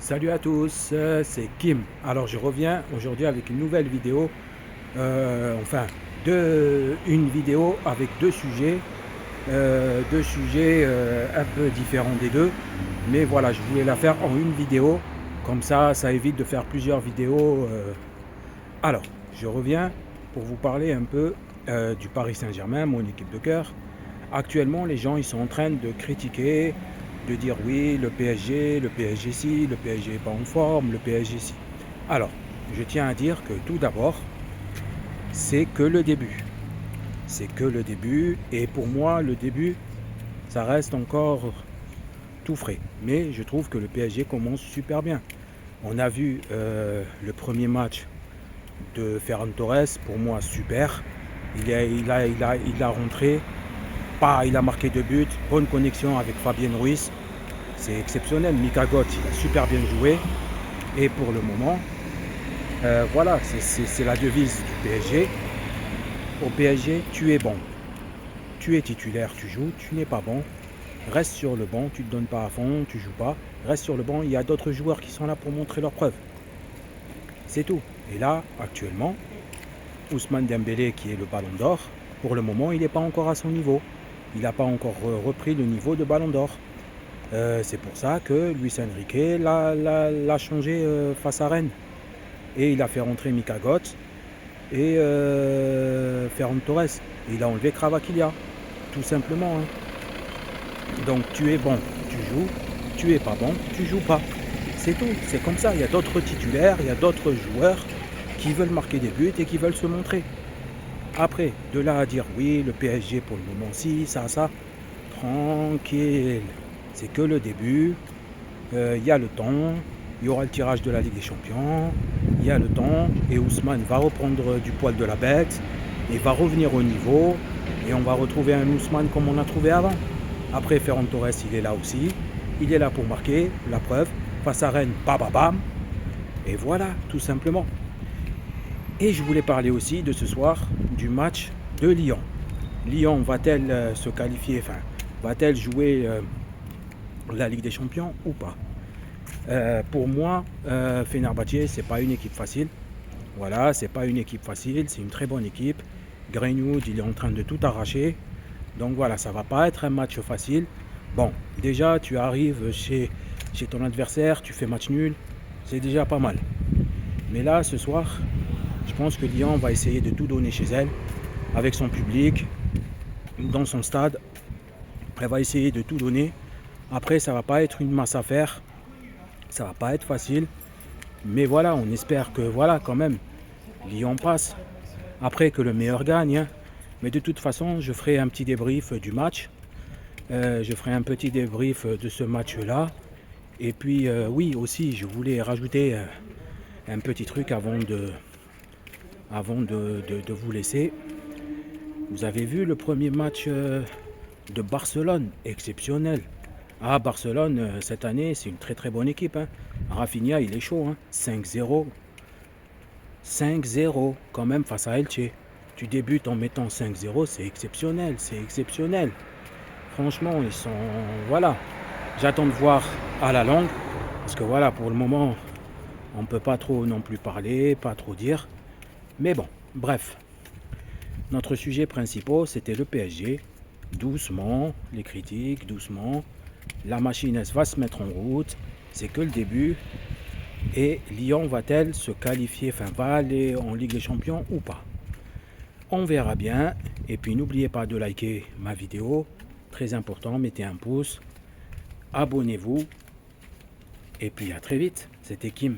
Salut à tous, c'est Kim. Alors je reviens aujourd'hui avec une nouvelle vidéo, enfin une vidéo avec deux sujets un peu différents des deux. Mais voilà, je voulais la faire en une vidéo, comme ça évite de faire plusieurs vidéos. Alors, je reviens pour vous parler un peu du Paris Saint-Germain, mon équipe de cœur. Actuellement, les gens ils sont en train de critiquer, de dire oui, le PSG ci, le PSG n'est pas en forme, le PSG ci. Alors, je tiens à dire que tout d'abord, c'est que le début. C'est que le début, et pour moi, le début, ça reste encore tout frais. Mais je trouve que le PSG commence super bien. On a vu le premier match de Ferran Torres, pour moi super. Il a rentré, il a marqué 2 buts, bonne connexion avec Fabien Ruiz. C'est exceptionnel. Mika Gott, il a super bien joué. Et pour le moment, voilà, c'est la devise du PSG. Au PSG, tu es bon. Tu es titulaire, tu joues. Tu n'es pas bon, reste sur le banc. Tu ne te donnes pas à fond, tu joues pas. Reste sur le banc. Il y a d'autres joueurs qui sont là pour montrer leurs preuves. C'est tout. Et là, actuellement, Ousmane Dembélé, qui est le Ballon d'Or, pour le moment, il n'est pas encore à son niveau. Il n'a pas encore repris le niveau de Ballon d'Or. C'est pour ça que Luis Enrique l'a changé face à Rennes. Et il a fait rentrer Mika Gott et Ferran Torres. Et il a enlevé Kravakilia, tout simplement. Donc tu es bon, tu joues. Tu es pas bon, tu joues pas. C'est tout, c'est comme ça. Il y a d'autres titulaires, il y a d'autres joueurs qui veulent marquer des buts et qui veulent se montrer. Après, de là à dire oui, le PSG pour le moment, si, ça, tranquille. C'est que le début. Il y a le temps. Il y aura le tirage de la Ligue des Champions. Il y a le temps. Et Ousmane va reprendre du poil de la bête. Et va revenir au niveau. Et on va retrouver un Ousmane comme on a trouvé avant. Après, Ferran Torres, il est là aussi. Il est là pour marquer. La preuve. Face à Rennes, bam. Et voilà, tout simplement. Et je voulais parler aussi de ce soir du match de Lyon. Lyon va-t-elle se qualifier, enfin, va-t-elle jouer la Ligue des Champions ou pas? Pour moi, Fenerbahçe, c'est pas une équipe facile. Voilà, c'est pas une équipe facile, c'est une très bonne équipe. Greenwood, il est en train de tout arracher. Donc voilà, ça va pas être un match facile. Bon, déjà, tu arrives chez ton adversaire, tu fais match nul, c'est déjà pas mal. Mais là, ce soir, je pense que Lyon va essayer de tout donner chez elle, avec son public, dans son stade. Elle va essayer de tout donner. Après, ça va pas être une masse à faire. Ça va pas être facile. Mais voilà, on espère que voilà, quand même, Lyon passe. Après, que le meilleur gagne. Mais de toute façon, je ferai un petit débrief du match. Je ferai un petit débrief de ce match-là. Et puis, oui, aussi, je voulais rajouter un petit truc avant de vous laisser. Vous avez vu le premier match de Barcelone, exceptionnel. Barcelone, cette année, c'est une très très bonne équipe. Rafinha, il est chaud. 5-0. 5-0 quand même face à Elche. Tu débutes en mettant 5-0, c'est exceptionnel, Franchement, ils sont... Voilà. J'attends de voir à la longue. Parce que voilà, pour le moment, on ne peut pas trop non plus parler, pas trop dire. Mais bon, bref. Notre sujet principal, c'était le PSG. Doucement, les critiques, doucement. La machine, elle va se mettre en route. C'est que le début. Et Lyon va-t-elle se qualifier, va aller en Ligue des Champions ou pas? On verra bien. Et puis n'oubliez pas de liker ma vidéo. Très important, mettez un pouce. Abonnez-vous. Et puis à très vite. C'était Kim.